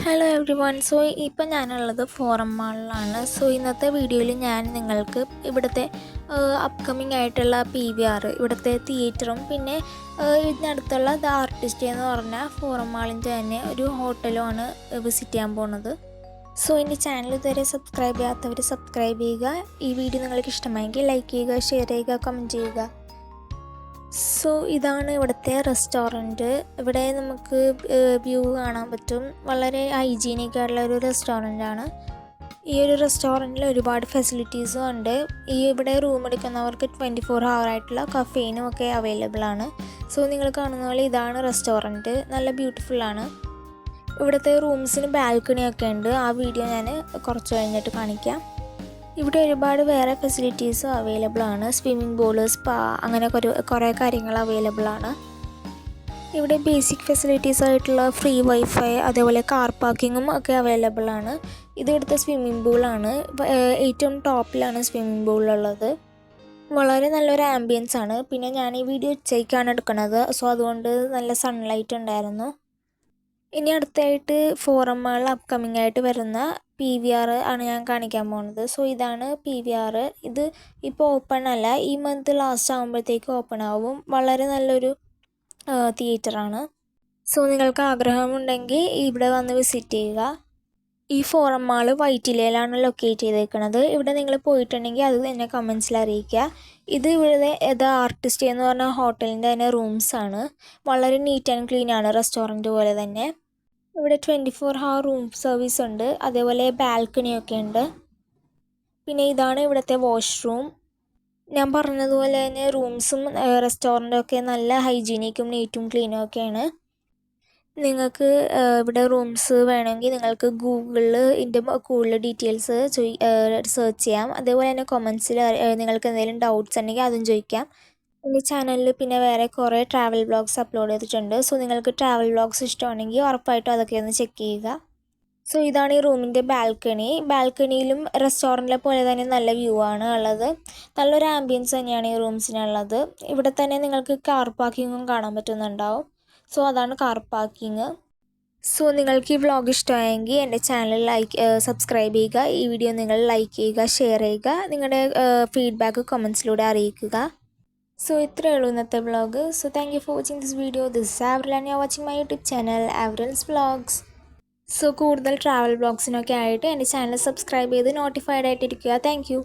Hello every one. So ഇപ്പം ഞാനുള്ളത് forum മാളിലാണ്. So ഇന്നത്തെ വീഡിയോയിൽ ഞാൻ നിങ്ങൾക്ക് ഇവിടുത്തെ അപ്കമിങ് ആയിട്ടുള്ള PVR, ഇവിടുത്തെ തിയേറ്ററും പിന്നെ ഇതിനടുത്തുള്ള ദ ആർട്ടിസ്റ്റ് എന്ന് പറഞ്ഞ ഫോറം മാളിൻ്റെ തന്നെ ഒരു ഹോട്ടലുമാണ് വിസിറ്റ് ചെയ്യാൻ പോകുന്നത്. സോ എൻ്റെ ചാനൽ ഇതുവരെ സബ്സ്ക്രൈബ് ചെയ്യാത്തവർ സബ്സ്ക്രൈബ് ചെയ്യുക. ഈ വീഡിയോ നിങ്ങൾക്ക് ഇഷ്ടമായെങ്കിൽ ലൈക്ക് ചെയ്യുക, ഷെയർ ചെയ്യുക, കമൻറ്റ് ചെയ്യുക. സോ ഇതാണ് ഇവിടുത്തെ റെസ്റ്റോറൻറ്റ്. ഇവിടെ നമുക്ക് വ്യൂ കാണാൻ പറ്റും. വളരെ ഹൈജീനിക് ആയിട്ടുള്ള ഒരു റെസ്റ്റോറൻറ്റാണ്. ഈ ഒരു റെസ്റ്റോറൻറ്റിൽ ഒരുപാട് ഫെസിലിറ്റീസും ഉണ്ട്. ഇവിടെ റൂം എടുക്കുന്നവർക്ക് 24 hour ആയിട്ടുള്ള കഫേനും ഒക്കെ അവൈലബിൾ ആണ്. സോ നിങ്ങൾ കാണുന്ന പോലെ ഇതാണ് റെസ്റ്റോറൻറ്റ്. നല്ല ബ്യൂട്ടിഫുള്ളാണ്. ഇവിടുത്തെ റൂംസിന് ബാൽക്കണിയൊക്കെ ഉണ്ട്. ആ വീഡിയോ ഞാൻ കുറച്ച് കഴിഞ്ഞിട്ട് കാണിക്കാം. ഇവിടെ ഒരുപാട് വേറെ ഫെസിലിറ്റീസും അവൈലബിൾ ആണ്. സ്വിമ്മിംഗ് പൂള്, സ്പാ, അങ്ങനെ കുറേ കാര്യങ്ങൾ അവൈലബിൾ ആണ്. ഇവിടെ ബേസിക് ഫെസിലിറ്റീസ് ആയിട്ടുള്ള ഫ്രീ വൈഫൈ, അതേപോലെ കാർ പാർക്കിങ്ങും ഒക്കെ അവൈലബിൾ ആണ്. ഇത് ഇവിടുത്തെ സ്വിമ്മിംഗ് പൂളാണ്. ഏറ്റവും ടോപ്പിലാണ് സ്വിമ്മിംഗ് പൂളുള്ളത്. വളരെ നല്ലൊരു ആംബിയൻസ് ആണ്. പിന്നെ ഞാൻ ഈ വീഡിയോ ഉച്ചയ്ക്കാണ് എടുക്കുന്നത്. സോ അതുകൊണ്ട് നല്ല സൺലൈറ്റ് ഉണ്ടായിരുന്നു. ഇനി അടുത്തായിട്ട് ഫോറം മാളിൽ അപ്കമിങ് ആയിട്ട് വരുന്ന PVR ആണ് ഞാൻ കാണിക്കാൻ പോകുന്നത്. സോ ഇതാണ് PVR. ഇത് ഇപ്പോൾ ഓപ്പൺ അല്ല, ഈ മന്ത് ലാസ്റ്റ് ആകുമ്പോഴത്തേക്ക് ഓപ്പൺ ആവും. വളരെ നല്ലൊരു തിയേറ്ററാണ്. സോ നിങ്ങൾക്ക് ആഗ്രഹമുണ്ടെങ്കിൽ ഇവിടെ വന്ന് വിസിറ്റ് ചെയ്യുക. ഈ ഫോറം മാൾ വൈറ്റിലയിലാണ് ലൊക്കേറ്റ് ചെയ്തേക്കുന്നത്. ഇവിടെ നിങ്ങൾ പോയിട്ടുണ്ടെങ്കിൽ അത് തന്നെ കമൻസിൽ അറിയിക്കുക. ഇത് ഇവിടെ ദ ആർട്ടിസ്റ്റ് എന്ന് പറഞ്ഞ ഹോട്ടലിൻ്റെ തന്നെ റൂംസാണ്. വളരെ നീറ്റ് ആൻഡ് ക്ലീൻ ആണ്, റെസ്റ്റോറൻറ്റ് പോലെ തന്നെ. ഇവിടെ 24 hour റൂം സർവീസ് ഉണ്ട്. അതേപോലെ ബാൽക്കണിയൊക്കെ ഉണ്ട്. പിന്നെ ഇതാണ് ഇവിടുത്തെ വാഷ്റൂം. ഞാൻ പറഞ്ഞതുപോലെ തന്നെ റൂംസും റെസ്റ്റോറൻറ്റും ഒക്കെ നല്ല ഹൈജീനിക്കും നീറ്റും ക്ലീനും ഒക്കെയാണ്. നിങ്ങൾക്ക് ഇവിടെ റൂംസ് വേണമെങ്കിൽ നിങ്ങൾക്ക് ഗൂഗിളിൽ ഇതിൻ്റെ കൂടുതൽ ഡീറ്റെയിൽസ് സെർച്ച് ചെയ്യാം. അതേപോലെ തന്നെ കൊമൻസിൽ നിങ്ങൾക്ക് എന്തെങ്കിലും ഡൗട്ട്സ് ഉണ്ടെങ്കിൽ അതും ചോദിക്കാം. എൻ്റെ ചാനലിൽ പിന്നെ വേറെ കുറേ ട്രാവൽ വ്ളോഗ്സ് അപ്ലോഡ് ചെയ്തിട്ടുണ്ട്. സോ നിങ്ങൾക്ക് ട്രാവൽ വ്ളോഗ്സ് ഇഷ്ടമാണെങ്കിൽ ഉറപ്പായിട്ടും അതൊക്കെ ഒന്ന് ചെക്ക് ചെയ്യുക. സോ ഇതാണ് ഈ റൂമിൻ്റെ ബാൽക്കണി. ബാൽക്കണിയിലും റെസ്റ്റോറൻറ്റിലെ പോലെ തന്നെ നല്ല വ്യൂ ആണ് ഉള്ളത്. നല്ലൊരു ആംബിയൻസ് തന്നെയാണ് ഈ റൂംസിനുള്ളത്. ഇവിടെ തന്നെ നിങ്ങൾക്ക് കാർ പാർക്കിങ്ങും കാണാൻ പറ്റുന്നുണ്ടാവും. സോ അതാണ് കാർ പാർക്കിങ്. സോ നിങ്ങൾക്ക് ഈ വ്ളോഗ് ഇഷ്ടമായെങ്കിൽ എൻ്റെ ചാനൽ സബ്സ്ക്രൈബ് ചെയ്യുക. ഈ വീഡിയോ നിങ്ങൾ ലൈക്ക് ചെയ്യുക, ഷെയർ ചെയ്യുക. നിങ്ങളുടെ ഫീഡ്ബാക്ക് കമൻസിലൂടെ അറിയിക്കുക. സോ ഇത്രയേ ഉള്ളൂ ഇന്നത്തെ vlog. So thank you for watching this video. This is Avril and you are watching my YouTube channel Avril's vlogs. So കൂടുതൽ ട്രാവൽ വ്ളോഗ്സിനൊക്കെ ആയിട്ട് എൻ്റെ ചാനൽ സബ്സ്ക്രൈബ് ചെയ്ത് നോട്ടിഫൈഡ് ആയിട്ടിരിക്കുക. Thank U.